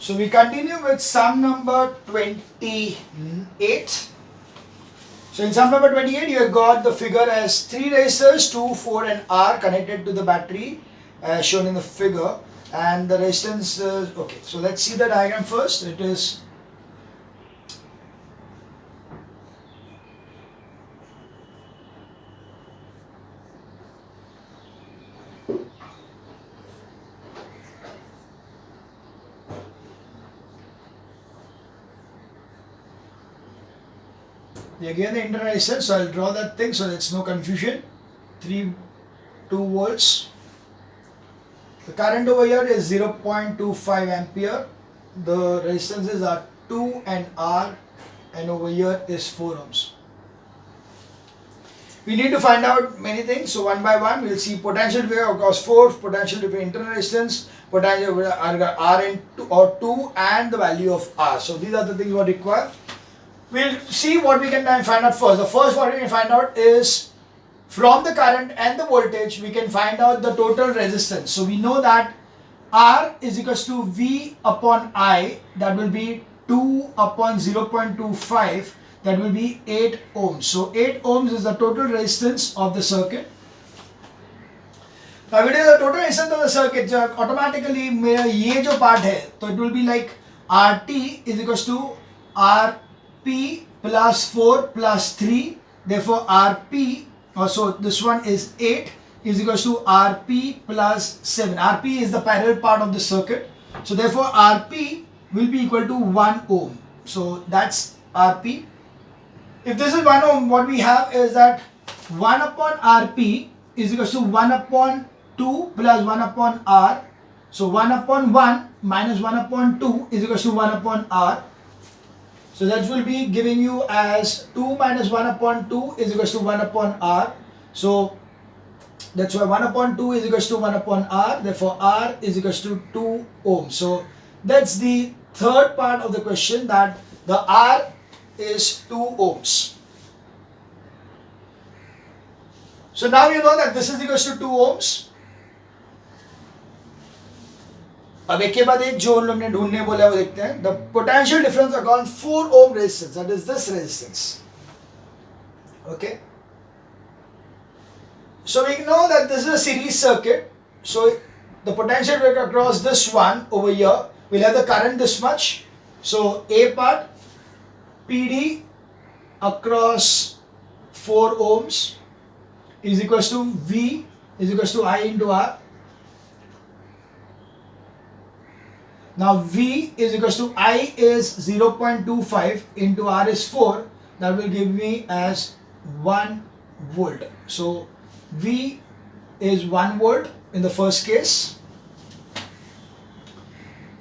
So we continue with sum number 28. So in sum number 28, you have got the figure as 3 resistors, 2, 4 and R connected to the battery as shown in the figure, and the resistance is, okay, so let's see the diagram first. It is again the internal resistance, so I'll draw that thing so there's no confusion. 2 volts. The current over here is 0.25 ampere. The resistances are 2 and R, and over here is 4 ohms. We need to find out many things, so one by one we'll see potential difference across 4, potential difference internal resistance, potential R and 2 and the value of R. So these are the things we require. We'll see what we can find out first. The first what we can find out is from the current and the voltage we can find out the total resistance. So we know that R is equals to V upon I, that will be 2 upon 0.25, that will be 8 ohms. So 8 ohms is the total resistance of the circuit. Now it is the total resistance of the circuit, automatically मेरा ये जो part है, तो it will be like RT is equals to RP plus 4 plus 3, therefore RP, so this one is 8, is equals to RP plus 7. RP is the parallel part of the circuit, so therefore RP will be equal to 1 ohm. So that's RP. If this is 1 ohm, what we have is that 1 upon RP is equals to 1 upon 2 plus 1 upon R. So 1 upon 1 minus 1 upon 2 is equals to 1 upon R. So that will be giving you as 2 minus 1 upon 2 is equals to 1 upon R. So that's why 1 upon 2 is equals to 1 upon R. Therefore R is equals to 2 ohms. So that's the third part of the question, that the R is 2 ohms. So now you know that this is equals to 2 ohms. अब एक के बाद एक जो उन लोग ने ढूंढने बोला वो देखते हैं. The potential difference around 4 ohm resistance, that is this resistance. Okay. So we know that this is a series circuit. So the potential difference across this one over here, we'll have the current this much. So A part, PD across 4 ohms is equals to V is equals to I into R. Now V is equals to I is 0.25 into R is 4, that will give me as 1 volt. So V is 1 volt in the first case.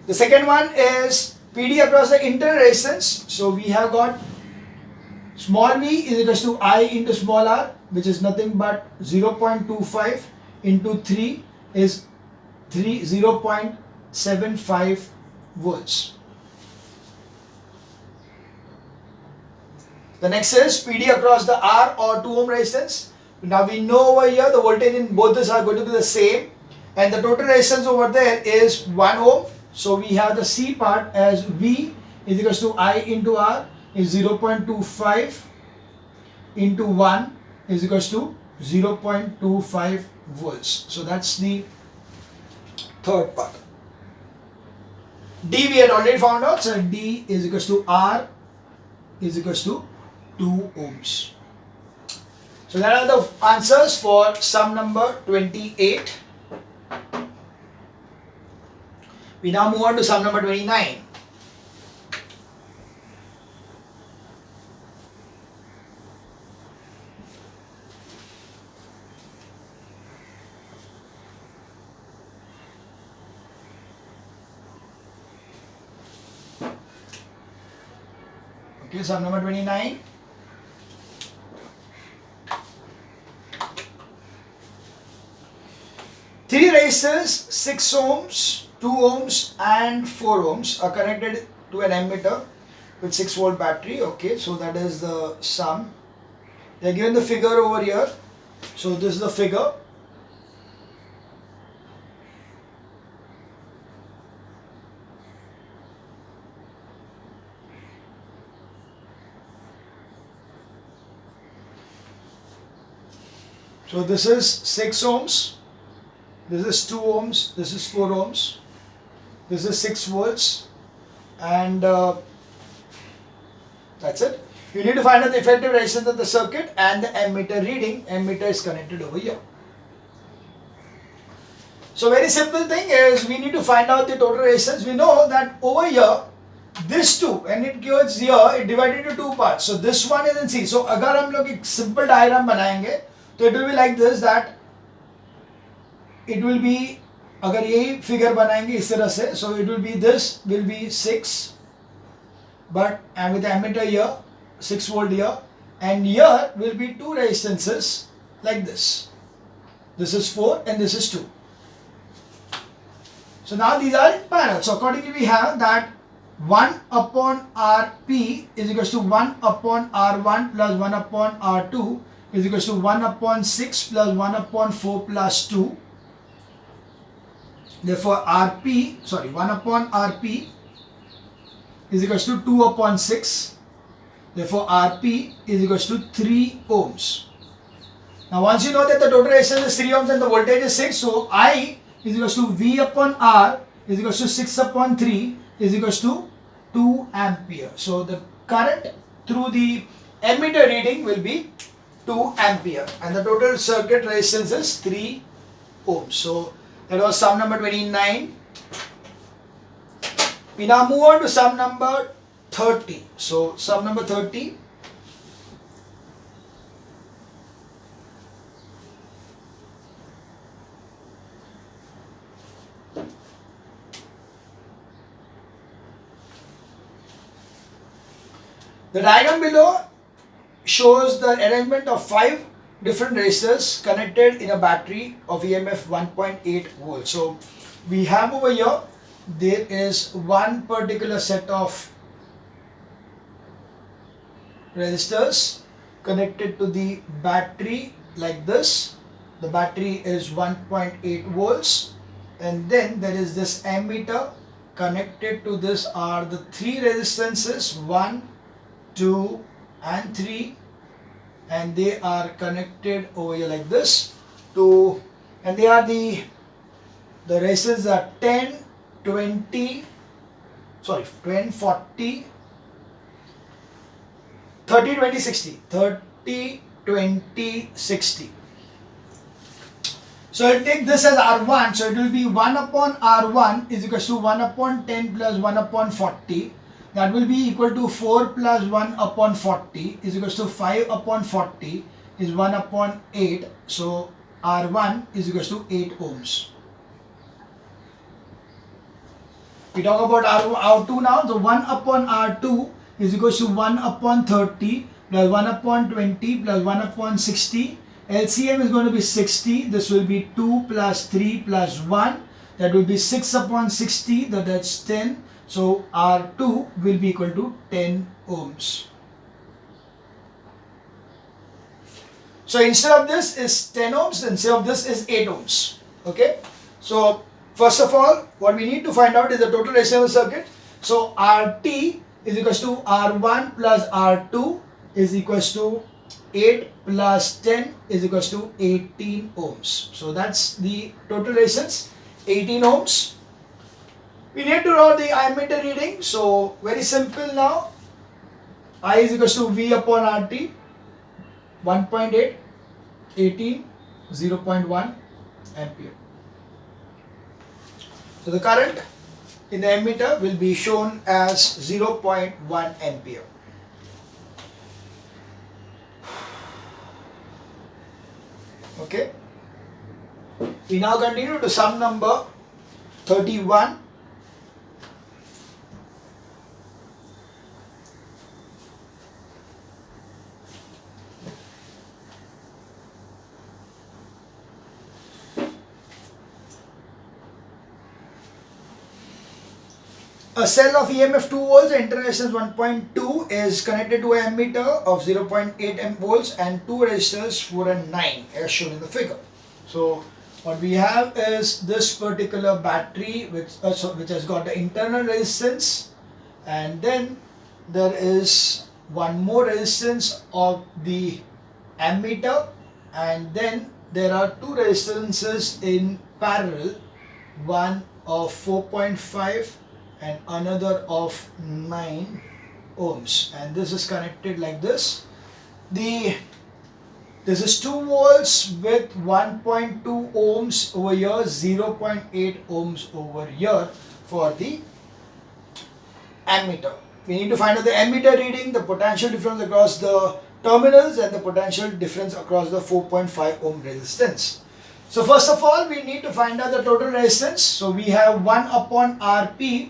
The second one is PD across the internal resistance. So we have got small v is equals to I into small r, which is nothing but 0.25 into 3 is 0.75 volts. The next is PD across the R or 2 ohm resistance. Now we know over here the voltage in both these are going to be the same, and the total resistance over there is 1 ohm. So we have the C part as V is equals to I into R is 0.25 into 1 is equals to 0.25 volts. So that's the third part. D we had already found out, so D is equals to R is equals to 2 ohms. So that are the answers for sum number 28. We now move on to sum number 29. Okay, sum number 29. Three resistors, 6 ohms, 2 ohms and 4 ohms are connected to an ammeter with 6 volt battery. Okay, so that is the sum. They are given the figure over here. So this is the figure. So this is 6 ohms, this is 2 ohms, this is 4 ohms, this is 6 volts, and that's it. You need to find out the effective resistance of the circuit and the ammeter reading. Ammeter is connected over here. So very simple thing is we need to find out the total resistance. We know that over here, this two, and it goes here, it divided into two parts. So this one is in C. So अगर हम लोग एक simple diagram बनाएंगे, तो it will be like this, that it will be, अगर यही figure बनाएंगे इस तरह से, so it will be, this will be 6, but and with the ammeter here, 6 volt here, and here will be two resistances like this. This is 4 and this is 2. So now these are in parallel. So accordingly we have that 1 upon Rp is equals to 1 upon R1 plus 1 upon R2 is equals to 1 upon 6 plus 1 upon 4 plus 2. Therefore 1 upon Rp is equals to 2 upon 6. Therefore Rp is equals to 3 ohms. Now once you know that the total resistance is 3 ohms and the voltage is 6, so I is equals to V upon R is equals to 6 upon 3 is equals to 2 ampere. So the current through the ammeter reading will be 2 ampere and the total circuit resistance is 3 ohms. So that was sum number 29. We now move on to sum number 30. So sum number 30. The diagram below shows the arrangement of 5 different resistors connected in a battery of EMF 1.8 volts. So we have over here, there is one particular set of resistors connected to the battery like this. The battery is 1.8 volts, and then there is this ammeter. Connected to this are the 3 resistances, 1, 2 and 3, and they are connected over here like this to, and they are the resistances are 10, 20, 10, 40, 30, 20, 60, 30, 20, 60. So I'll take this as R1, so it will be 1 upon R1 is equals to 1 upon 10 plus 1 upon 40. That will be equal to 4 plus 1 upon 40 is equals to 5 upon 40 is 1 upon 8. So R1 is equals to 8 ohms. We talk about R2 now. The 1 upon R2 is equals to 1 upon 30 plus 1 upon 20 plus 1 upon 60. LCM is going to be 60. This will be 2 plus 3 plus 1. That will be 6 upon 60. That's 10. So R2 will be equal to 10 ohms. So instead of this is 10 ohms, instead of this is 8 ohms. Okay. So first of all, what we need to find out is the total resistance of the circuit. So RT is equals to R1 plus R2 is equals to 8 plus 10 is equals to 18 ohms. So that's the total resistance, 18 ohms. We need to know the ammeter reading. So very simple now. I is equals to V upon RT, 1.8, 18, 0.1 ampere. So the current in the ammeter will be shown as 0.1 ampere. Okay. We now continue to sum number 31. A cell of EMF 2 volts, the internal resistance 1.2 is connected to an ammeter of 0.8 volts and 2 resistors 4 and 9 as shown in the figure. So what we have is this particular battery which has got the internal resistance, and then there is one more resistance of the ammeter, and then there are two resistances in parallel, one of 4.5 and another of 9 ohms, and this is connected like this. This is 2 volts with 1.2 ohms over here, 0.8 ohms over here for the ammeter. We need to find out the ammeter reading, the potential difference across the terminals, and the potential difference across the 4.5 ohm resistance. So first of all, we need to find out the total resistance. So we have 1 upon Rp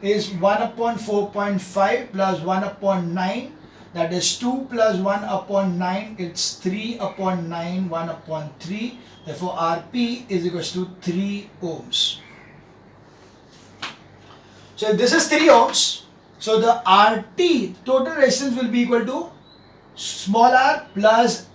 is 1 upon 4.5 plus 1 upon 9. That is 2 plus 1 upon 9. It's 3 upon 9, 1 upon 3. Therefore, Rp is equals to 3 ohms. So if this is 3 ohms, so the RT total resistance will be equal to small r plus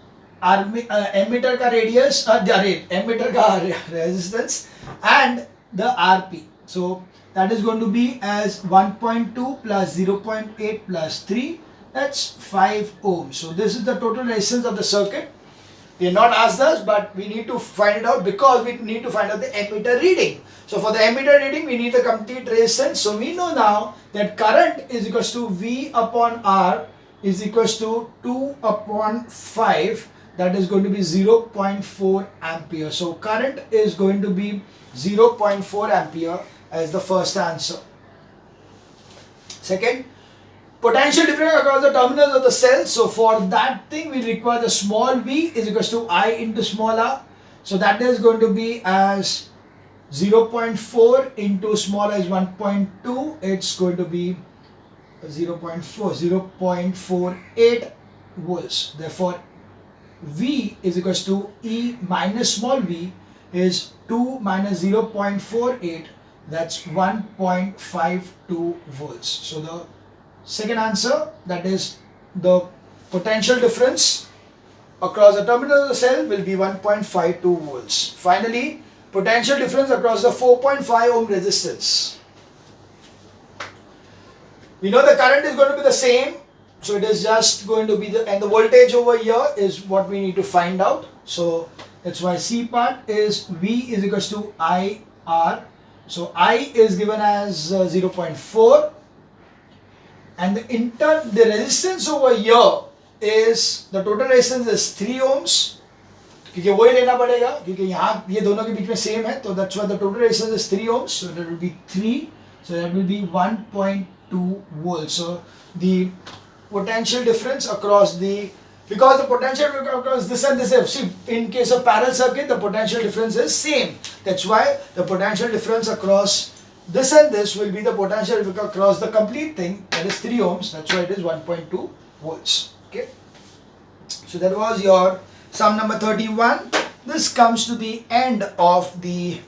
ammeter ka radius, ammeter ka resistance and the Rp. So that is going to be as 1.2 plus 0.8 plus 3. That's 5 ohms. So this is the total resistance of the circuit. They are not asked us, but we need to find it out because we need to find out the ammeter reading. So for the ammeter reading, we need the complete resistance. So we know now that current is equals to V upon R is equals to 2 upon 5. That is going to be 0.4 ampere. So current is going to be 0.4 ampere as the first answer. Second, potential difference across the terminals of the cell. So for that thing, we require the small v is equals to I into small r. So that is going to be as 0.4 into small r is 1.2. It's going to be 0.48 volts. Therefore, V is equals to E minus small v is 2 minus 0.48. That's 1.52 volts. So the second answer, that is the potential difference across the terminal of the cell, will be 1.52 volts. Finally, potential difference across the 4.5 ohm resistance. We know the current is going to be the same, so it is just going to be and the voltage over here is what we need to find out. So that's why C part is V is equals to IR. So I is given as 0.4. And the resistance over here is, the total resistance is 3 ohms. क्योंकि वही लेना पड़ेगा क्योंकि यहाँ ये दोनों के बीच में सेम है, तो that's why the total resistance is 3 ohms. So that will be 3. So that will be 1.2 volts. So the potential difference across the, because the potential across this and this, see in case of parallel circuit the potential difference is same. That's why the potential difference across this and this will be the potential across the complete thing, that is 3 ohms. That's why it is 1.2 volts. Okay. So that was your sum number 31. This comes to the end of the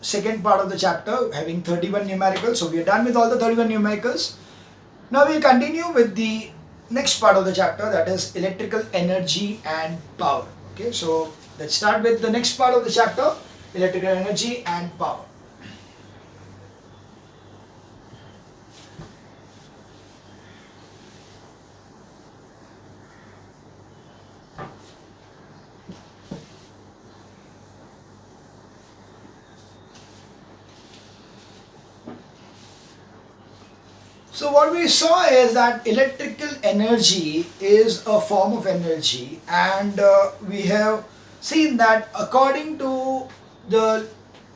second part of the chapter, having 31 numericals. So we are done with all the 31 numericals. Now we will continue with the next part of the chapter, that is electrical energy and power. Okay. So let's start with the next part of the chapter, electrical energy and power. So what we saw is that electrical energy is a form of energy, and we have seen that according to the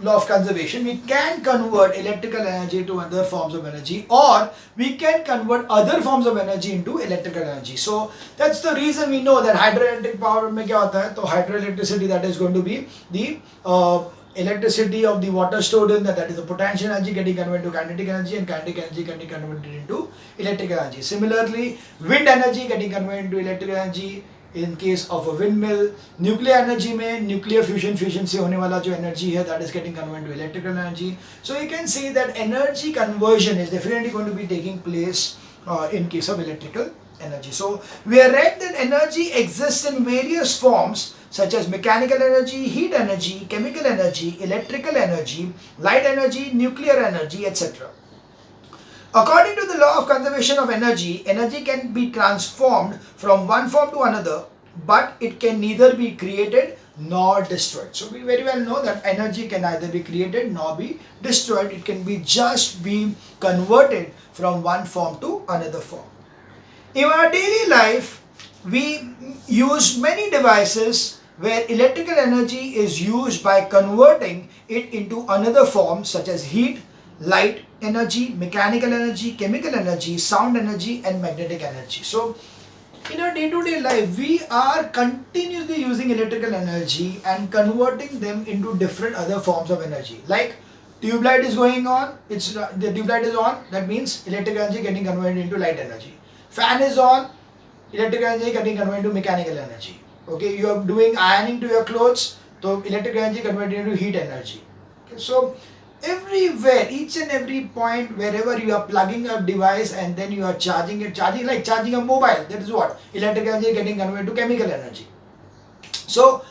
law of conservation, we can convert electrical energy to other forms of energy, or we can convert other forms of energy into electrical energy. So that's the reason we know that hydroelectric power mein kya hota hai? So hydroelectricity, that is going to be the electricity of the water stored in that is the potential energy getting converted to kinetic energy, and kinetic energy getting converted into electrical energy. Similarly, wind energy getting converted into electrical energy in case of a windmill. Nuclear energy में nuclear fusion से होने वाला जो energy है, that is getting converted to electrical energy. So you can see that energy conversion is definitely going to be taking place in case of electrical energy. So we have read that energy exists in various forms such as mechanical energy, heat energy, chemical energy, electrical energy, light energy, nuclear energy, etc. According to the law of conservation of energy, energy can be transformed from one form to another but it can neither be created nor destroyed. So we very well know that energy can neither be created nor be destroyed. It can be just be converted from one form to another form. In our daily life, we use many devices where electrical energy is used by converting it into another form such as heat, light energy, mechanical energy, chemical energy, sound energy, and magnetic energy. So in our day-to-day life, we are continuously using electrical energy and converting them into different other forms of energy. Like tube light is going on, the tube light is on, that means electrical energy getting converted into light energy. Fan is on, electrical energy getting converted into mechanical energy. Okay, you are doing ironing to your clothes, so electrical energy converted into heat energy. Okay, so everywhere, each and every point, wherever you are plugging a device and then you are charging it, like charging a mobile, that is what electrical energy getting converted to chemical energy. So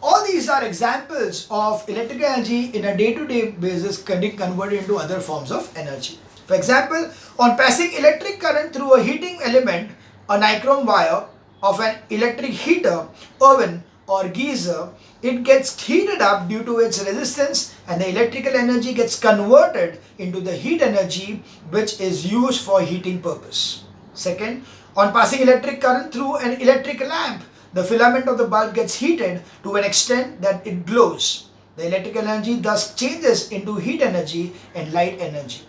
all these are examples of electrical energy in a day-to-day basis getting converted into other forms of energy. For example, on passing electric current through a heating element, a nichrome wire of an electric heater, oven or geyser, it gets heated up due to its resistance, and the electrical energy gets converted into the heat energy which is used for heating purpose. Second, on passing electric current through an electric lamp, the filament of the bulb gets heated to an extent that it glows. The electrical energy thus changes into heat energy and light energy.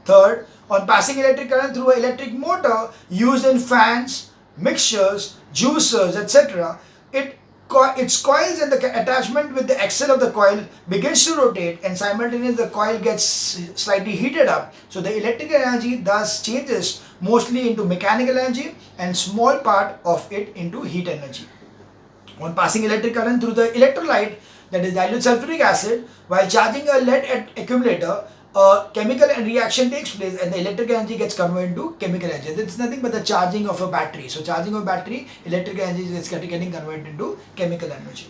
Third, on passing electric current through an electric motor used in fans, mixtures, juicers, etc., its coils and the attachment with the axle of the coil begins to rotate, and simultaneously the coil gets slightly heated up. So the electrical energy thus changes mostly into mechanical energy and small part of it into heat energy. On passing electric current through the electrolyte, that is dilute sulfuric acid, while charging a lead accumulator, a chemical reaction takes place and the electrical energy gets converted into chemical energy. It's nothing but the charging of a battery. So charging of a battery, electrical energy is getting converted into chemical energy.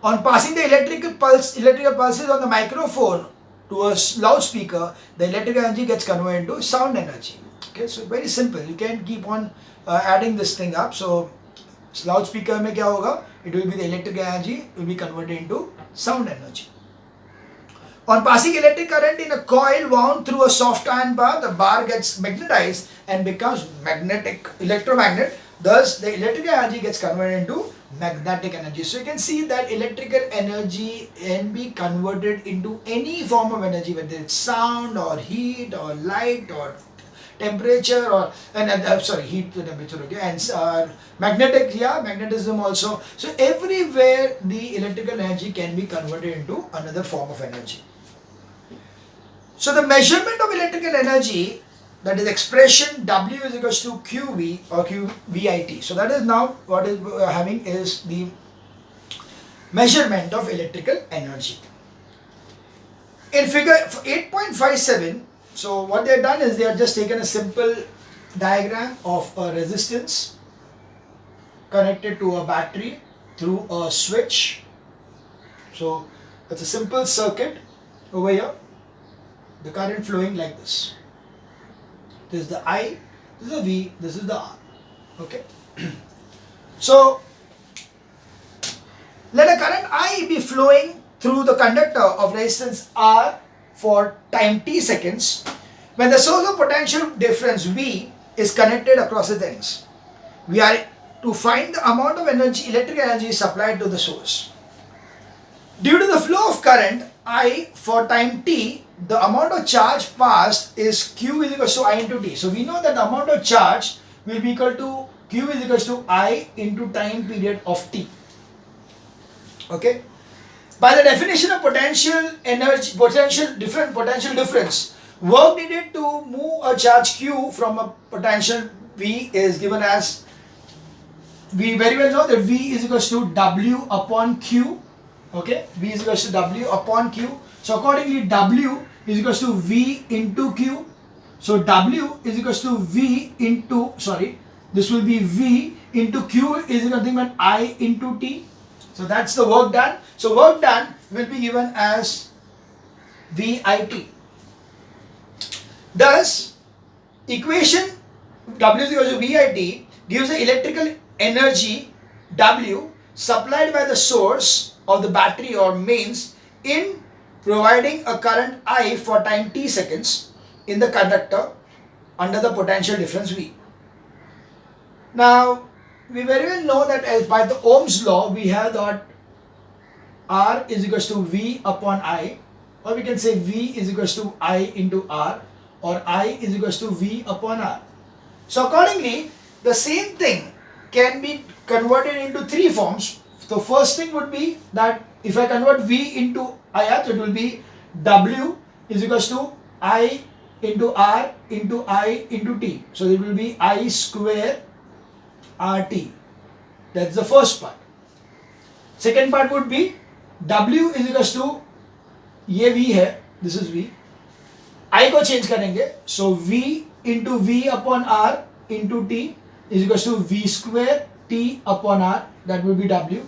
On passing the electrical pulses on the microphone to a loudspeaker, the electrical energy gets converted into sound energy. Okay, so very simple. You can keep on adding this thing up. So loudspeaker mein kya hoga? It will be the electrical energy will be converted into sound energy. On passing electric current in a coil wound through a soft iron bar, the bar gets magnetized and becomes electromagnet. Thus, the electrical energy gets converted into magnetic energy. So you can see that electrical energy can be converted into any form of energy, whether it's sound or heat or light or temperature or heat to temperature, okay, and magnetism also. So everywhere the electrical energy can be converted into another form of energy. So the measurement of electrical energy, that is expression W is equals to QV or QVIT. So that is now what is having is the measurement of electrical energy. In figure 8.57, so what they have done is they have just taken a simple diagram of a resistance connected to a battery through a switch. So it's a simple circuit over here. The current flowing like this. This is the I, this is the V, this is the R. Okay. So let a current I be flowing through the conductor of resistance R for time t seconds when the source of potential difference V is connected across its ends. We are to find the amount of energy, electric energy supplied to the source. Due to the flow of current I for time t, the amount of charge passed is Q is equal to I into T. So we know that the amount of charge will be equal to Q is equal to I into time period of T. Okay. By the definition of potential difference, work needed to move a charge Q from a potential V is given as, we very well know that V is equal to W upon Q. Okay, V is equal to W upon Q. So accordingly, W is equal to V into Q. So W is equal to V into, this will be V into Q is equal to I into T. So that's the work done. So work done will be given as VIT. Thus, equation W is equal to VIT gives the electrical energy W supplied by the source of the battery or mains in providing a current I for time t seconds in the conductor under the potential difference V. Now, we very well know that as by the Ohm's law, we have that R is equals to V upon I, or we can say V is equals to I into R, or I is equals to V upon R. So accordingly, the same thing can be converted into three forms. The first thing would be that if I convert V into IR, it will be W is equals to I into R into I into T. So it will be I square RT. That's the first part. Second part would be W is equals to ये V है, this is V. I को change करेंगे, so V into V upon R into T is equals to V square T upon R, that will be W.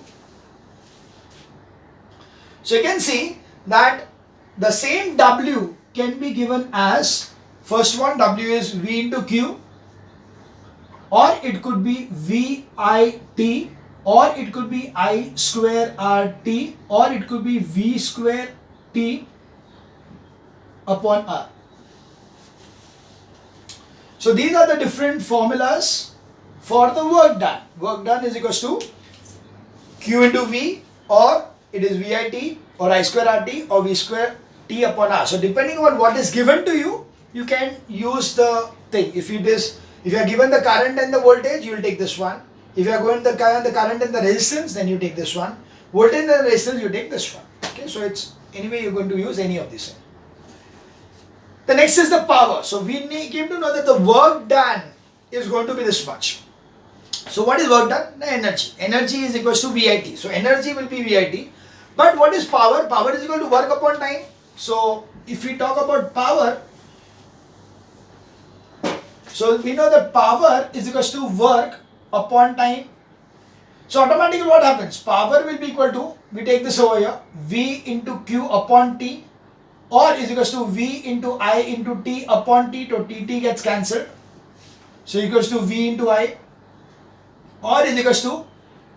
So you can see that the same W can be given as, first one W is V into Q, or it could be VIT, or it could be I square RT, or it could be V square T upon R. So these are the different formulas for the work done. Work done is equals to Q into V, or it is VIT, or I square RT, or V square T upon R. So depending on what is given to you, you can use the thing. If you are given the current and the voltage, you will take this one. If you are going the current and the resistance, then you take this one. Voltage and the resistance, you take this one. Okay, so it's anyway you're going to use any of these. The next is the power. So we came to know that the work done is going to be this much. So what is work done? The energy. Energy is equals to VIT. So energy will be VIT. But what is power? Power is equal to work upon time. So if we talk about power, so we know that power is equals to work upon time. So automatically what happens? Power will be equal to, we take this over here, V into Q upon T, or is equals to V into I into T upon T, so T gets cancelled. So equals to V into I, or is equals to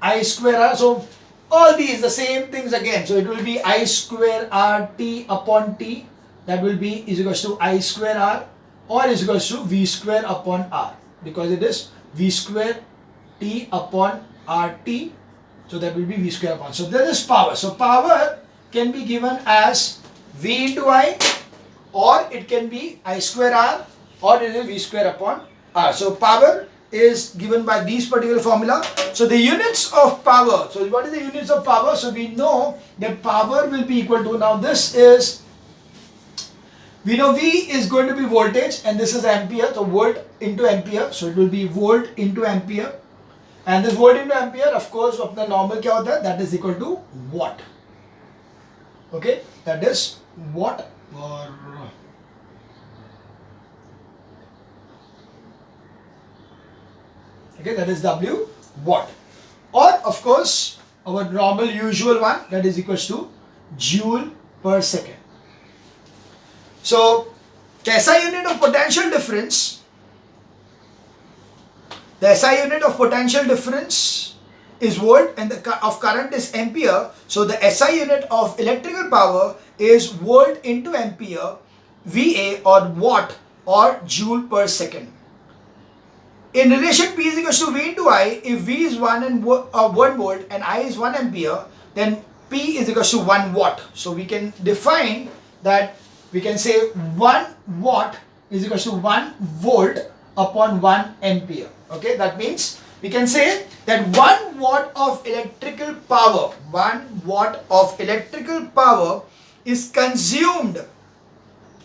I square R. So all these the same things again. So it will be I square RT upon T, that will be is equals to I square R, or is equals to V square upon R, because it is V square T upon RT, so that will be V square upon. So there is power. So power can be given as V into I, or it can be I square R, or it is V square upon R. So power is given by these particular formula. So the units of power, so what is the units of power? So we know that power will be equal to, now this is, we know V is going to be voltage and this is ampere, so volt into ampere, so it will be volt into ampere, and this volt into ampere of course अपना normal क्या होता है, that is equal to watt. Okay, that is watt, or okay, that is W, watt, or of course our normal usual one, that is equals to joule per second. So the SI unit of potential difference, the SI unit of potential difference is volt and the of current is ampere. So the SI unit of electrical power is volt into ampere, VA, or watt, or joule per second. In relation P is equals to V into I, if V is 1 volt and I is 1 ampere, then P is equals to 1 watt. So we can define that, we can say 1 watt is equals to 1 volt upon 1 ampere. Okay, that means we can say that 1 watt of electrical power, 1 watt of electrical power is consumed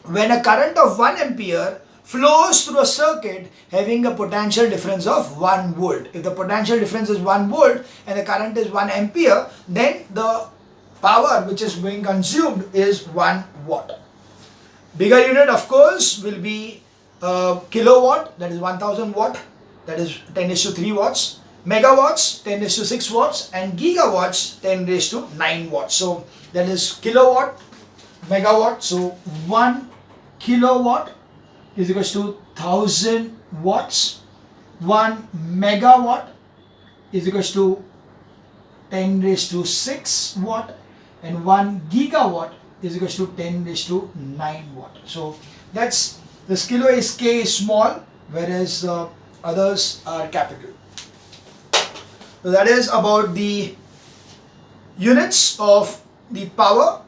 when a current of 1 ampere flows through a circuit having a potential difference of 1 volt. If the potential difference is 1 volt and the current is 1 ampere, then the power which is being consumed is 1 watt. Bigger unit of course will be kilowatt, that is 1000 watt, that is 10 raised to 3 watts, megawatts 10 raised to 6 watts, and gigawatts 10 raised to 9 watts. So that is kilowatt, megawatt. So 1 kilowatt is equals to 1000 watts, 1 megawatt is equals to 10 raised to 6 watt, and 1 gigawatt is equals to 10 raised to 9 watt. So that's this kilo is K is small, whereas others are capital. So that is about the units of the power.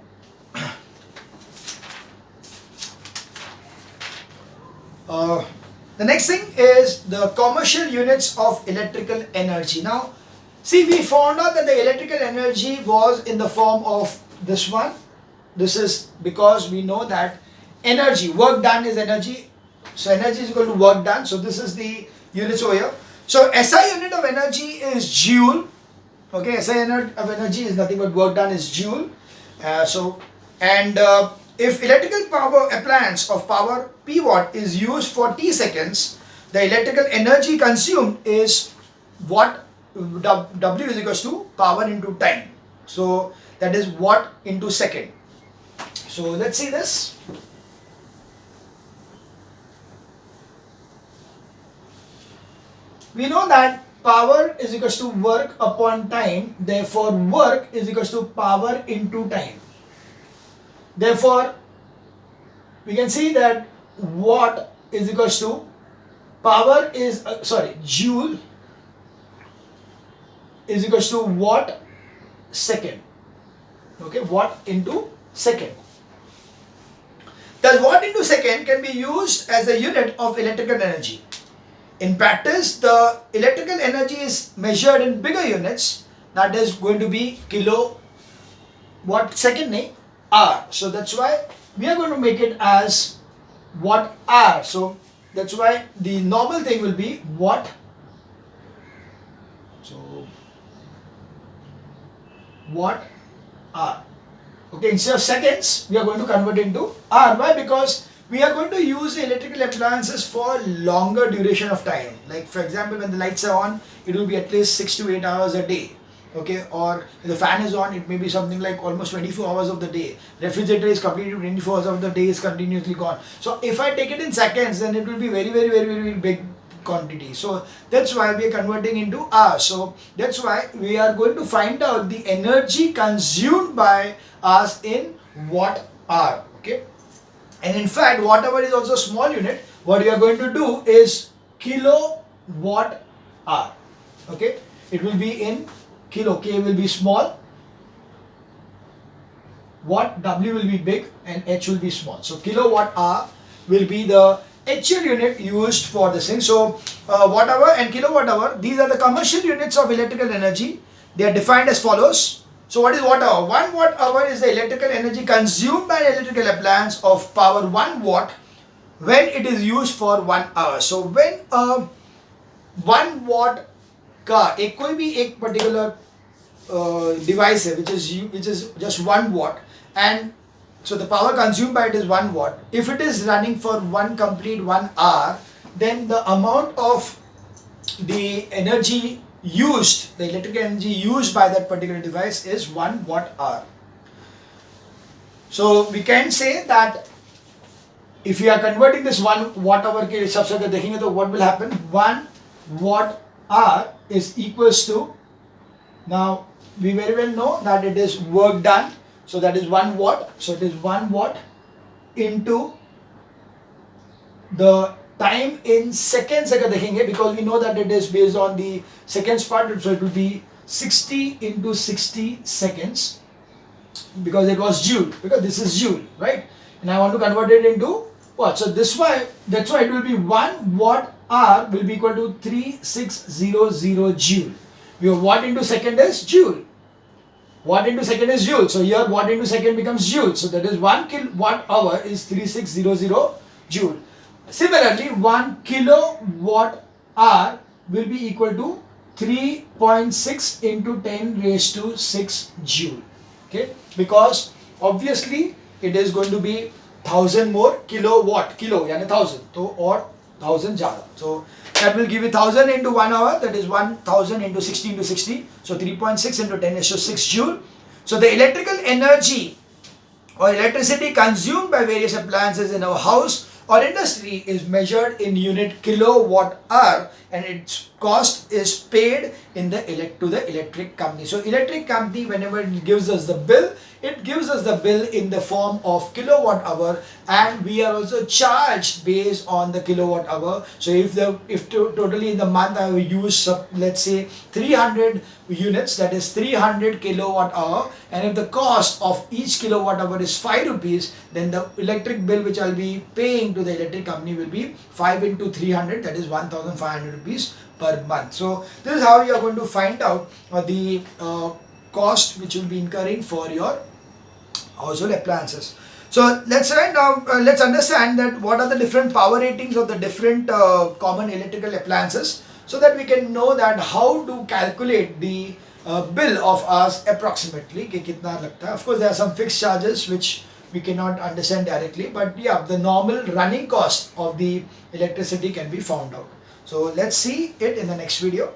The next thing is the commercial units of electrical energy. Now, see, we found out that the electrical energy was in the form of this one. This is because we know that energy, work done is energy. So energy is equal to work done. So this is the units over here. So SI unit of energy is joule. Okay, SI unit of energy is nothing but work done is joule. If electrical power appliance of power P watt is used for T seconds, the electrical energy consumed is watt. W is equals to power into time. So that is watt into second. So let's see this. We know that power is equals to work upon time. Therefore, work is equals to power into time. Therefore, we can see that watt is equals to power is joule is equals to watt second. Okay, watt into second. Thus, watt into second can be used as a unit of electrical energy. In practice, the electrical energy is measured in bigger units. That is going to be kilowatt second, hour. So that's why we are going to make it as watt hour. So that's why the normal thing will be watt. So watt hour. Okay, instead of seconds, we are going to convert into hour. Why? Because we are going to use the electrical appliances for longer duration of time. Like for example, when the lights are on, it will be at least 6 to 8 hours a day. Okay, or if the fan is on, it may be something like almost 24 hours of the day. Refrigerator is completely 24 hours of the day is continuously gone. So if I take it in seconds, then it will be very big quantity. So that's why we are converting into hours. So that's why we are going to find out the energy consumed by us in watt hour. Okay, and in fact, watt hour is also a small unit. What we are going to do is kilowatt hour. Okay, it will be in kilo. K will be small, watt W will be big, and H will be small. So kilowatt hour will be the HL unit used for this thing. So watt hour and kilowatt hour, these are the commercial units of electrical energy. They are defined as follows. So what is watt hour? 1 watt hour is the electrical energy consumed by an electrical appliance of power 1 watt when it is used for 1 hour. So when a 1 watt का कोई भी एक particular device है which is just 1 watt, and so the power consumed by it is 1 watt. If it is running for complete 1 hour, then the amount of the energy used, the electrical energy used by that particular device is 1 watt hour. So we can say that if you are converting this 1 watt hour के हिसाब से अगर देखेंगे तो what will happen? 1 watt hour is equals to, now we very well know that it is work done, so that is 1 watt. So it is 1 watt into the time in seconds अगर देखेंगे, because we know that it is based on the seconds part, so it will be 60 into 60 seconds, because it was joule, because this is joule, right? And I want to convert it into what? So that's why it will be 1 watt hour will be equal to 3600 joule. Your watt into second is joule. Watt into second is joule. So here watt into second becomes joule. So that is 1 kilowatt hour is 3600 joule. Similarly, 1 kilowatt hour will be equal to 3.6 into 10 raised to 6 joule. Okay, because obviously it is going to be 1000 more kilowatt, kilo यानी 1000, तो और 1000 ज़्यादा. So that will give you 1000 into 1 hour, that is 1000 into 60 into 60. So 3.6 into 10 raised to 6 joule. So the electrical energy or electricity consumed by various appliances in our house or industry is measured in unit kilowatt hour, and its cost is paid in the to the electric company. So electric company, whenever it gives us the bill, it gives us the bill in the form of kilowatt hour, and we are also charged based on the kilowatt hour. So if totally in the month I will use let's say 300 units, that is 300 kilowatt hour, and if the cost of each kilowatt hour is 5 rupees, then the electric bill which I'll be paying to the electric company will be 5 into 300, that is 1500 rupees per month. So this is how you are going to find out the cost which will be incurring for your household appliances. So let's let's understand that what are the different power ratings of the different common electrical appliances, so that we can know that how to calculate the bill of ours approximately कि कितना लगता है. Of course there are some fixed charges which we cannot understand directly, but yeah, the normal running cost of the electricity can be found out. So let's see it in the next video.